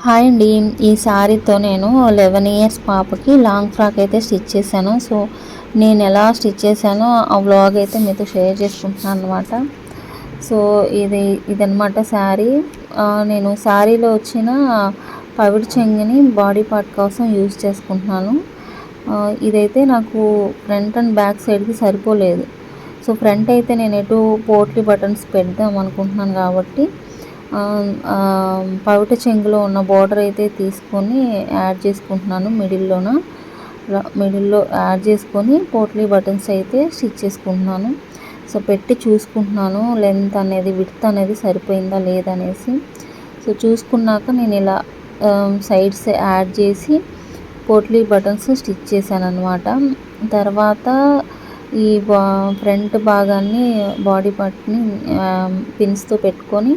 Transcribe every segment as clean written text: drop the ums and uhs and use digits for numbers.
Hi అండి. ఈ శారీతో నేను 11 ఇయర్స్ పాపకి లాంగ్ ఫ్రాక్ అయితే స్టిచ్ చేశాను. సో నేను ఎలా స్టిచ్ చేశానో ఆ వ్లాగ్ అయితే మీతో షేర్ చేసుకుంటున్నాను అనమాట. సో ఇదనమాట శారీ. నేను శారీలో వచ్చిన పవిడి చెంగుని బాడీ పార్ట్ కోసం యూజ్ చేసుకుంటున్నాను. ఇదైతే నాకు ఫ్రంట్ అండ్ బ్యాక్ సైడ్కి సరిపోలేదు. సో ఫ్రంట్ అయితే నేను ఎటు పోట్లీ బటన్స్ పెడదాం అనుకుంటున్నాను కాబట్టి పవిట చెంగులో ఉన్న బోర్డర్ అయితే తీసుకొని యాడ్ చేసుకుంటున్నాను. మిడిల్లో యాడ్ చేసుకొని పోట్లీ బటన్స్ అయితే స్టిచ్ చేసుకుంటున్నాను. సో పెట్టి చూసుకుంటున్నాను లెంత్ అనేది విడ్త్ అనేది సరిపోయిందా లేదనేసి. సో చూసుకున్నాక నేను ఇలా సైడ్స్ యాడ్ చేసి పోట్లీ బటన్స్ స్టిచ్ చేశాను అనమాట. తర్వాత ఈ ఫ్రంట్ భాగాన్ని బాడీ పార్ట్ని పిన్స్తో పెట్టుకొని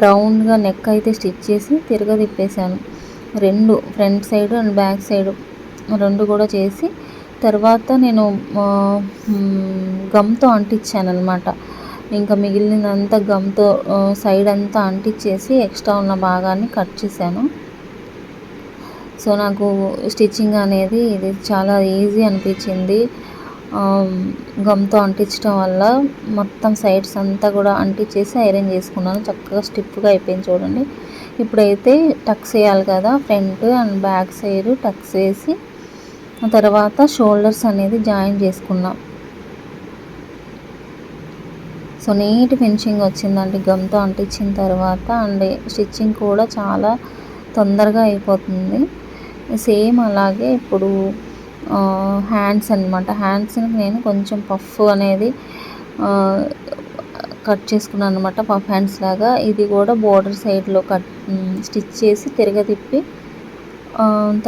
రౌండ్గా నెక్ అయితే స్టిచ్ చేసి తిరగదిప్పేసాను. రెండు front side and back side రెండు కూడా చేసి తర్వాత నేను గమ్తో అంటించాను అనమాట. ఇంకా మిగిలినంతా గమ్తో సైడ్ అంతా అంటించేసి ఎక్స్ట్రా ఉన్న భాగాన్ని కట్ చేశాను. సో నాకు స్టిచ్చింగ్ అనేది ఇది చాలా ఈజీ అనిపించింది. గమ్తో అంటించడం వల్ల మొత్తం సైడ్స్ అంతా కూడా అంటించేసి ఐరన్ చేసుకున్నాను. చక్కగా స్టిఫ్గా అయిపోయింది చూడండి. ఇప్పుడైతే టక్స్ వేయాలి కదా, front and back side tucks వేసి తర్వాత షోల్డర్స్ అనేది జాయిన్ చేసుకున్నాం. సో నీట్ ఫినిషింగ్ వచ్చిందండి గమ్తో అంటించిన తర్వాత. అండ్ స్టిచ్చింగ్ కూడా చాలా తొందరగా అయిపోతుంది. సేమ్ అలాగే ఇప్పుడు హ్యాండ్స్ అనమాట. హ్యాండ్స్ని నేను కొంచెం పఫ్ అనేది కట్ చేసుకున్నాను అనమాట, పఫ్ హ్యాండ్స్ లాగా. ఇది కూడా బోర్డర్ సైడ్లో స్టిచ్ చేసి తిరగతిప్పి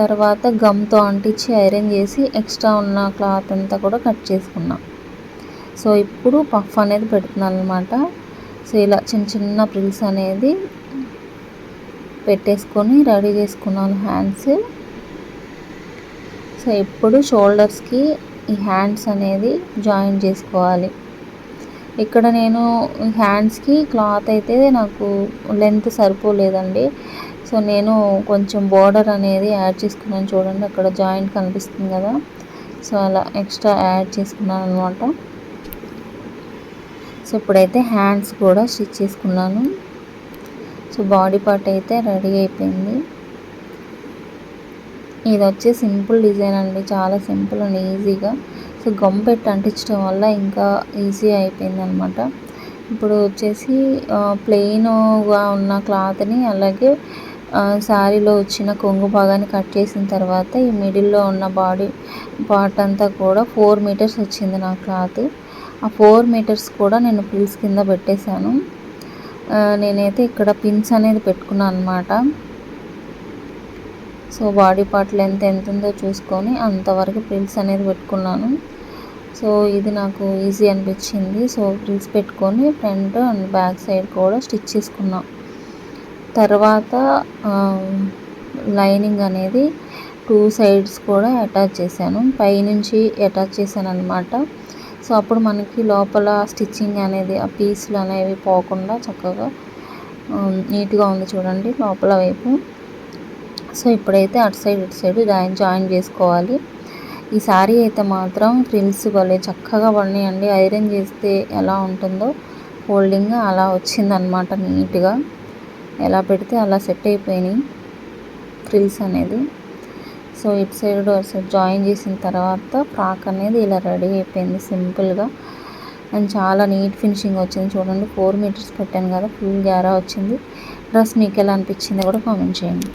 తర్వాత గమ్తో అంటించి ఐరన్ చేసి ఎక్స్ట్రా ఉన్న క్లాత్ అంతా కూడా కట్ చేసుకున్నాం. సో ఇప్పుడు పఫ్ అనేది పెడుతున్నాను అనమాట. సో ఇలా చిన్న చిన్న ప్రిల్స్ అనేది పెట్టేసుకొని రెడీ చేసుకున్నాను హ్యాండ్స్. సో ఇప్పుడు షోల్డర్స్కి ఈ హ్యాండ్స్ అనేది జాయిన్ చేసుకోవాలి. ఇక్కడ నేను హ్యాండ్స్కి క్లాత్ అయితే నాకు లెంత్ సరిపోలేదండి. సో నేను కొంచెం బోర్డర్ అనేది యాడ్ చేసుకున్నాను చూడండి, అక్కడ జాయింట్ కనిపిస్తుంది కదా. సో అలా ఎక్స్ట్రా యాడ్ చేసుకున్నాను అనమాట. సో ఇప్పుడైతే హ్యాండ్స్ కూడా స్టిచ్ చేసుకున్నాను. సో బాడీ పార్ట్ అయితే రెడీ అయిపోయింది. ఇది వచ్చి సింపుల్ డిజైన్ అండి, చాలా సింపుల్ అండ్ ఈజీగా. సో గమ్ పెట్టి అంటించడం వల్ల ఇంకా ఈజీ అయిపోయింది అనమాట. ఇప్పుడు వచ్చేసి ప్లెయిన్గా ఉన్న క్లాత్ని అలాగే శారీలో వచ్చిన కొంగు భాగాన్ని కట్ చేసిన తర్వాత ఈ మిడిల్లో ఉన్న బాడీ పార్ట్ అంతా కూడా 4 మీటర్స్ వచ్చింది నా క్లాత్. ఆ 4 మీటర్స్ కూడా నేను ప్రిల్స్ కింద పెట్టేశాను. నేనైతే ఇక్కడ పిన్స్ అనేది పెట్టుకున్నాను అనమాట. సో బాడీ పార్ట్ లెంత్ ఎంత ఉందో చూసుకొని అంతవరకు ప్రిల్స్ అనేది పెట్టుకున్నాను. సో ఇది నాకు ఈజీ అనిపించింది. సో ప్రిల్స్ పెట్టుకొని ఫ్రంట్ అండ్ బ్యాక్ సైడ్ కూడా స్టిచ్ చేసుకున్నాం. తర్వాత లైనింగ్ అనేది 2 సైడ్స్ కూడా అటాచ్ చేశాను, పైనుంచి అటాచ్ చేశాను అనమాట. సో అప్పుడు మనకి లోపల స్టిచ్చింగ్ అనేది ఆ పీస్లు అనేవి పోకుండా చక్కగా నీట్గా ఉంది చూడండి లోపల వైపు. సో ఇప్పుడైతే అటు సైడ్ ఇటు సైడ్ జాయిన్ చేసుకోవాలి. ఈ శారీ అయితే మాత్రం ఫ్రిల్స్ భలే చక్కగా పడినాయండి. ఐరన్ చేస్తే ఎలా ఉంటుందో ఫోల్డింగ్ అలా వచ్చిందనమాట. నీట్గా ఎలా పెడితే అలా సెట్ అయిపోయినాయి ఫ్రిల్స్ అనేది. సో ఇటు సైడ్ అటు సైడ్ జాయిన్ చేసిన తర్వాత ఫ్రాక్ అనేది ఇలా రెడీ అయిపోయింది సింపుల్గా. అండ్ చాలా నీట్ ఫినిషింగ్ వచ్చింది చూడండి. 4 మీటర్స్ పెట్టాను కదా, ఫుల్ గ్యారా వచ్చింది. డ్రెస్ మీకు ఎలా అనిపించిందో కూడా కామెంట్ చేయండి.